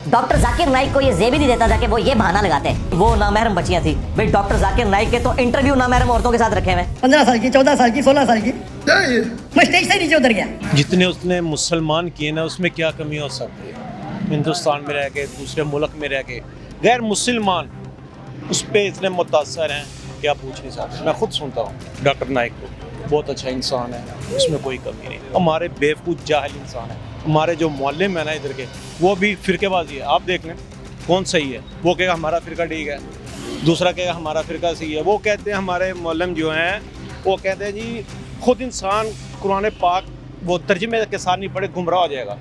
Doctor Zakir Naik को ये जेब ही नहीं देता था कि वो ये बहाना लगाते हैं वो नामहरम बच्चियां थी। भाई डॉक्टर जाकिर नाइक के तो इंटरव्यू नामहरम औरतों के साथ रखे हुए 15 साल की 14 साल की 16 साल की। मैं स्टेज से नीचे उतर गया। जितने उसने मुसलमान किए ना उसमें क्या कमी हो सकती है। हिंदुस्तान में रह के दूसरे मुल्क में रह के गैर मुसलमान उस पर इतने मुतासर हैं क्या पूछ नहीं सकते। मैं खुद सुनता हूँ डॉक्टर नाइक को, बहुत अच्छा इंसान है, उसमें कोई कमी नहीं। हमारे बेवकूफ़ जाहिल इंसान है। हमारे जो मौलम है ना इधर के वो भी फ़िरक़ेबाज़ी है। आप देख लें कौन सही है, वो कहेगा हमारा फ़िरका ठीक है, दूसरा कहेगा हमारा फ़िरका सही है। वो कहते हैं हमारे मौलम जो हैं वो कहते हैं जी खुद इंसान कुरान पाक वो तर्जुमे के साथ नहीं पढ़े गुमराह हो जाएगा।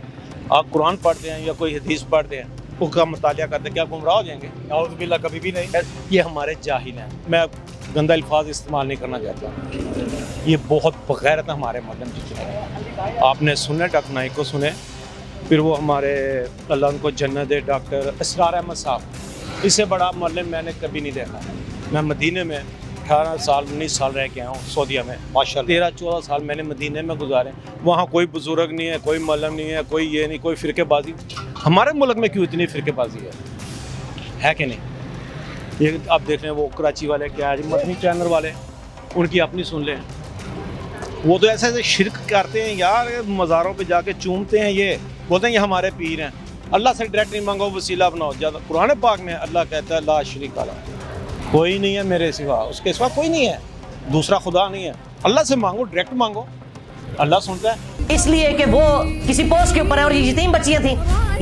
आप कुरान पढ़ते हैं या कोई हदीस पढ़ते हैं उसका मुतालिया करते हैं, क्या गुमराह हो जाएंगे? नाउज़ बिल्लाह कभी भी नहीं। ये हमारे जाहिल हैं। मैं गंदा अल्फाज इस्तेमाल नहीं करना चाहता। ये बहुत बग़ैरत हमारे मौलम जी। आपने सुने डॉक्टर नाइक को सुने, फिर वो हमारे अल्लाह उनको जन्नत दे डॉक्टर इसरार अहमद साहब, इससे बड़ा मौलम मैंने कभी नहीं देखा। मैं मदीने में 18 साल 19 साल रह के आया हूँ सऊदीया में, माशाल्लाह 13-14 साल मैंने मदीने में गुजारे। वहाँ कोई बुजुर्ग नहीं है, कोई मौलम नहीं है, कोई ये नहीं, कोई फ़िरक़ेबाज़ी। हमारे मुल्क में क्यों इतनी फ़िरक़ेबाज़ी है कि नहीं? ये आप देख रहे हैं वो कराची वाले क्या है मदनी चैनल वाले, उनकी अपनी सुन लें। वो तो ऐसे ऐसे शिरक करते हैं यार, मज़ारों पे जाके चूमते हैं, ये बोलते हैं ये हमारे पीर हैं। अल्लाह से डायरेक्ट नहीं मांगो, वसीला बनाओ। ज़्यादा कुरान पाक में अल्लाह कहता है ला शरीक अल्लाह, कोई नहीं है मेरे सिवा, उसके सिवा कोई नहीं है, दूसरा खुदा नहीं है। अल्लाह से मांगो, डायरेक्ट मांगो, अल्लाह सुनता है। इसलिए कि वो किसी पोस्ट के ऊपर है और ये जितनी बच्चियां थी,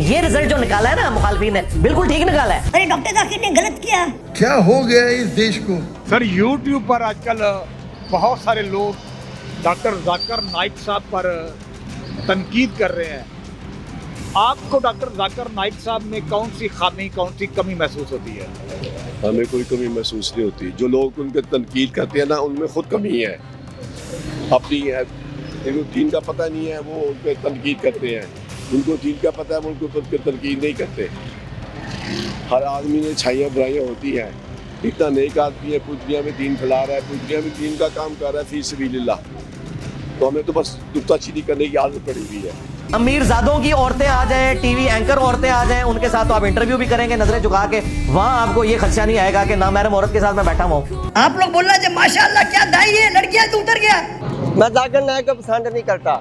ये रिजल्ट जो निकाला है ना मुखालफिन ने बिल्कुल ठीक निकाला है। अरे डॉक्टर जाकिर ने गलत किया। क्या हो गया इस देश को? सर यूट्यूब पर आजकल बहुत सारे लोग डॉक्टर जाकिर नाइक साहब पर तनकीद कर रहे हैं। आपको डॉक्टर जाकिर नाइक साहब में कौन सी खामी, कौन सी कमी महसूस होती है? हमें कोई कमी महसूस नहीं होती। जो लोग उनके तनकीद करते हैं ना उनमें खुद कमी है अपनी है। जिनको दीन का पता नहीं है वो उन पर तनकीद करते हैं, उनको दीन का पता है वो उनको तनकीद नहीं करते। हर आदमी में अच्छाइयाँ बुराइयाँ होती हैं। इतना नेक आदमी है, पूरी दुनिया में दीन फैला रहा है, पूरी दुनिया में दीन का काम कर रहा है फी सबीलिल्लाह। तो हमें तो बस नुक्ताचीनी करने की आदत पड़ी हुई है। अमीरजादों की औरतें आ जाएं, टीवी एंकर औरतें आ जाएं, उनके साथ तो आप इंटरव्यू भी करेंगे नजरें झुका के, वहाँ आपको ये खदशा नहीं आएगा कि नामहरम औरत के साथ मैं बैठा हूँ। आप लोग बोलना जो माशाल्लाह क्या दाई है, लड़कियां तो उतर गया। मैं जाकिर नाइक को पसंद नहीं करता।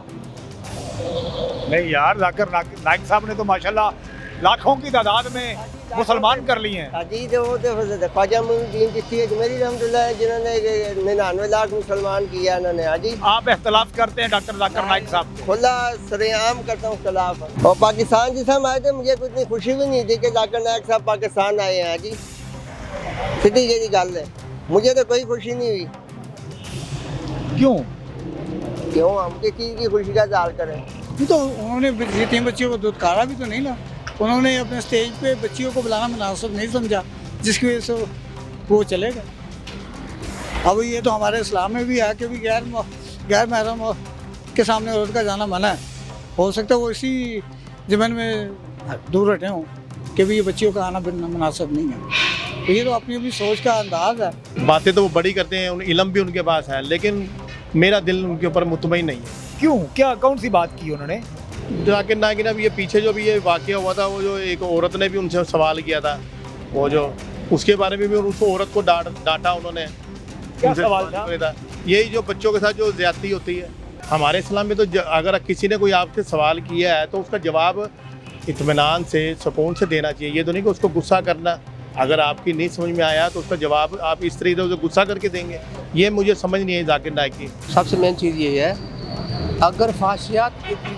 नहीं यार, जाकिर नाइक साहब ने तो माशाल्लाह लाखों की तादाद में मुसलमान कर लिए हैं। अजी तो वो तो ख्वाजा मुइनुद्दीन चिश्ती अजमेरी रहमतुल्लाह जिन्होंने 99 लाख मुसलमान किया उन्होंने। अजी आप इख्तलाफ करते हैं डॉक्टर जाकिर नाइक साहब से? खुला सरेआम करता हूँ इख्तलाफ। और पाकिस्तान जिस हम आए थे मुझे कुछ इतनी खुशी भी नहीं थी कि जाकिर नाइक साहब पाकिस्तान आए हैं। जी सीधी जी गल है, मुझे तो कोई खुशी नहीं हुई। क्यों? हम किस चीज़ की खुशी का इज़हार करें? तो उन्होंने यतीम बच्चियों को दुत्कारा भी तो नहीं ना। उन्होंने अपने स्टेज पे बच्चियों को बुलाना मुनासिब नहीं समझा, जिसकी वजह से वो चले गए। अब ये तो हमारे इस्लाम में भी है कि भी गैर महरम के सामने औरत का जाना मना है। हो सकता है वो इसी ज़मीन में दूर हटे हों कि भी ये बच्चियों का आना मुनासिब नहीं है। तो ये तो अपनी अपनी सोच का अंदाज़ है। बातें तो वो बड़ी करते हैं, इल्म भी उनके पास है, लेकिन मेरा दिल उनके ऊपर मुतमईन नहीं है। क्यों? क्या कौन सी बात की उन्होंने? जाकिर नाइक ने ये पीछे जो भी ये वाक़या हुआ था, वो जो एक औरत ने भी उनसे सवाल किया था, वो जो उसके बारे में भी उसको औरत को डांटा उन्होंने। क्या सवाल था? यही जो बच्चों के साथ जो ज़्यादती होती है। हमारे इस्लाम में तो अगर किसी ने कोई आपसे सवाल किया है तो उसका जवाब इत्मीनान से सुकून से देना चाहिए। ये तो नहीं कि उसको गुस्सा करना। अगर आपकी नहीं समझ में आया तो उसका जवाब आप इस तरीके से गुस्सा करके देंगे, ये मुझे समझ नहीं है जाकिर नाइक की। सबसे मेन चीज़ ये है, अगर फाशियात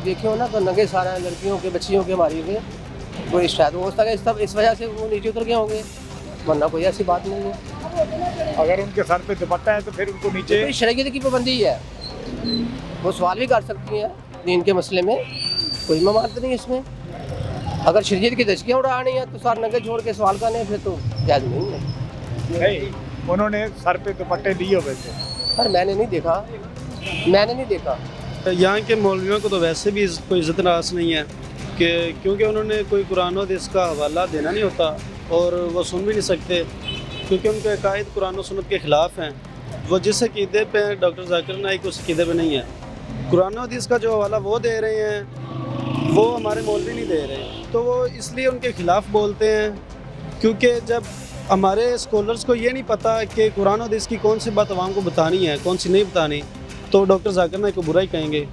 देखे हो ना तो नंगे सारे लड़कियों के बच्चियों के मारी हुए कोई शायद हो सकता है सब इस वजह से वो नीचे उतर गए होंगे, वरना कोई ऐसी बात नहीं है। अगर उनके सर पे दुपट्टा है तो फिर उनको नीचे तो शरीयत की पाबंदी है। वो सवाल भी कर सकती हैं दीन के मसले में, कोई ममानत नहीं इसमें। अगर शरीयत की दशकियाँ उड़ानी है तो सारे नंगे छोड़ के सवाल करने फिर तो जायज़ नहीं है। नहीं, उन्होंने सर पे दुपट्टे दिए हुए थे। पर मैंने नहीं देखा। यहाँ के मौलवियों को तो वैसे भी कोई इज़्ज़त नाज़ नहीं है कि क्योंकि उन्होंने कोई कुरान और हदीस का हवाला देना नहीं होता और वो सुन भी नहीं सकते, क्योंकि उनके अकायद कुरान और सुन्नत के ख़िलाफ़ हैं। वो जिस अक़ीदे पे डॉक्टर जाकिर नाइक उस अक़ीदे पे नहीं है। कुरान और हदीस का जो हवाला वो दे रहे हैं वो हमारे मौलवी नहीं दे रहे। तो तो वो इसलिए उनके ख़िलाफ़ बोलते हैं क्योंकि जब हमारे स्कॉलर्स को ये नहीं पता कि कुरान और हदीस की कौन सी बात आवाम को बतानी है, कौन सी नहीं बतानी, तो डॉक्टर जाकिर नाइक को बुरा ही कहेंगे।